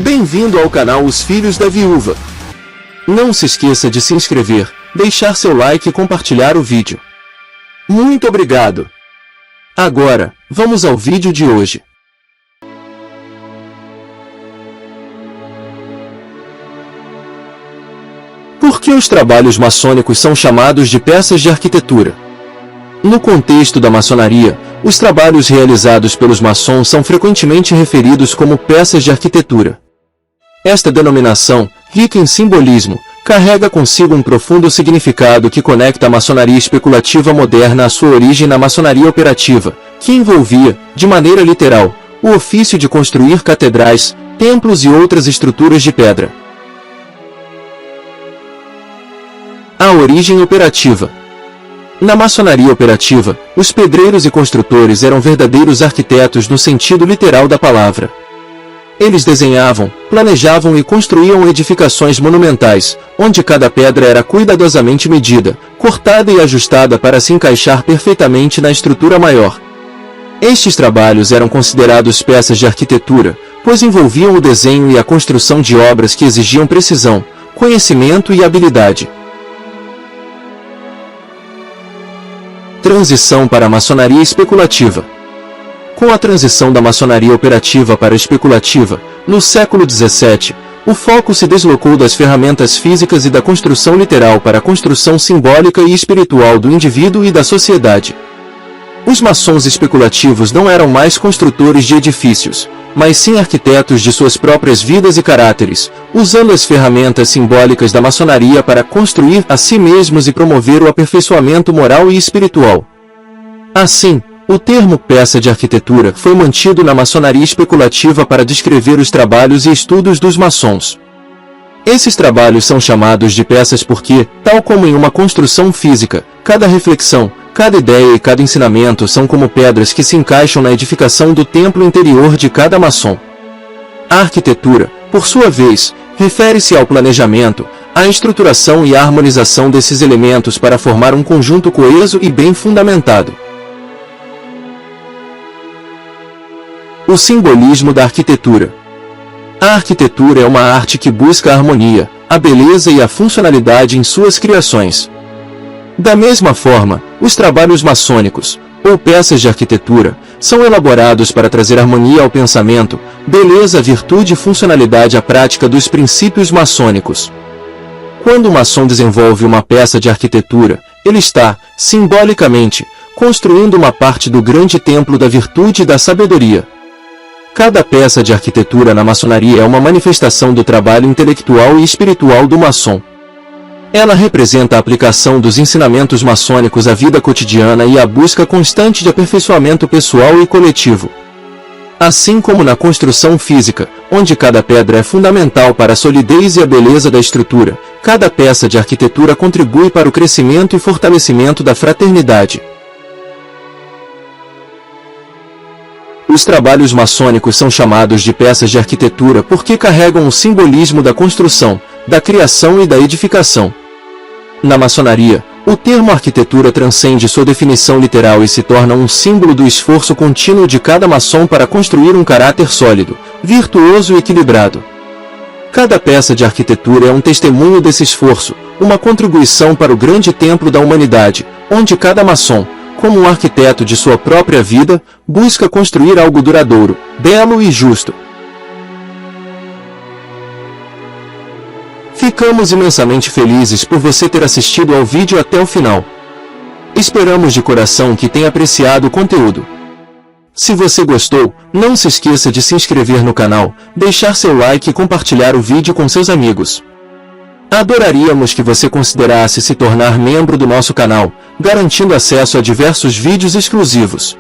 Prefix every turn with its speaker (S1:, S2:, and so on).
S1: Bem-vindo ao canal Os Filhos da Viúva. Não se esqueça de se inscrever, deixar seu like e compartilhar o vídeo. Muito obrigado! Agora, vamos ao vídeo de hoje. Por que os trabalhos maçônicos são chamados de peças de arquitetura? No contexto da maçonaria, os trabalhos realizados pelos maçons são frequentemente referidos como peças de arquitetura. Esta denominação, rica em simbolismo, carrega consigo um profundo significado que conecta a maçonaria especulativa moderna à sua origem na maçonaria operativa, que envolvia, de maneira literal, o ofício de construir catedrais, templos e outras estruturas de pedra. A origem operativa. Na maçonaria operativa, os pedreiros e construtores eram verdadeiros arquitetos no sentido literal da palavra. Eles desenhavam, planejavam e construíam edificações monumentais, onde cada pedra era cuidadosamente medida, cortada e ajustada para se encaixar perfeitamente na estrutura maior. Estes trabalhos eram considerados peças de arquitetura, pois envolviam o desenho e a construção de obras que exigiam precisão, conhecimento e habilidade. Transição para a maçonaria especulativa. Com a transição da maçonaria operativa para a especulativa, no século XVII, o foco se deslocou das ferramentas físicas e da construção literal para a construção simbólica e espiritual do indivíduo e da sociedade. Os maçons especulativos não eram mais construtores de edifícios, mas sim arquitetos de suas próprias vidas e caráteres, usando as ferramentas simbólicas da maçonaria para construir a si mesmos e promover o aperfeiçoamento moral e espiritual. Assim, o termo peça de arquitetura foi mantido na maçonaria especulativa para descrever os trabalhos e estudos dos maçons. Esses trabalhos são chamados de peças porque, tal como em uma construção física, cada reflexão, cada ideia e cada ensinamento são como pedras que se encaixam na edificação do templo interior de cada maçom. A arquitetura, por sua vez, refere-se ao planejamento, à estruturação e à harmonização desses elementos para formar um conjunto coeso e bem fundamentado. O simbolismo da arquitetura. A arquitetura é uma arte que busca a harmonia, a beleza e a funcionalidade em suas criações. Da mesma forma, os trabalhos maçônicos, ou peças de arquitetura, são elaborados para trazer harmonia ao pensamento, beleza, virtude e funcionalidade à prática dos princípios maçônicos. Quando o maçom desenvolve uma peça de arquitetura, ele está, simbolicamente, construindo uma parte do grande templo da virtude e da sabedoria. Cada peça de arquitetura na maçonaria é uma manifestação do trabalho intelectual e espiritual do maçom. Ela representa a aplicação dos ensinamentos maçônicos à vida cotidiana e a busca constante de aperfeiçoamento pessoal e coletivo. Assim como na construção física, onde cada pedra é fundamental para a solidez e a beleza da estrutura, cada peça de arquitetura contribui para o crescimento e fortalecimento da fraternidade. Os trabalhos maçônicos são chamados de peças de arquitetura porque carregam o simbolismo da construção, da criação e da edificação. Na maçonaria, o termo arquitetura transcende sua definição literal e se torna um símbolo do esforço contínuo de cada maçom para construir um caráter sólido, virtuoso e equilibrado. Cada peça de arquitetura é um testemunho desse esforço, uma contribuição para o grande templo da humanidade, onde cada maçom, como um arquiteto de sua própria vida, busca construir algo duradouro, belo e justo. Ficamos imensamente felizes por você ter assistido ao vídeo até o final. Esperamos de coração que tenha apreciado o conteúdo. Se você gostou, não se esqueça de se inscrever no canal, deixar seu like e compartilhar o vídeo com seus amigos. Adoraríamos que você considerasse se tornar membro do nosso canal, garantindo acesso a diversos vídeos exclusivos.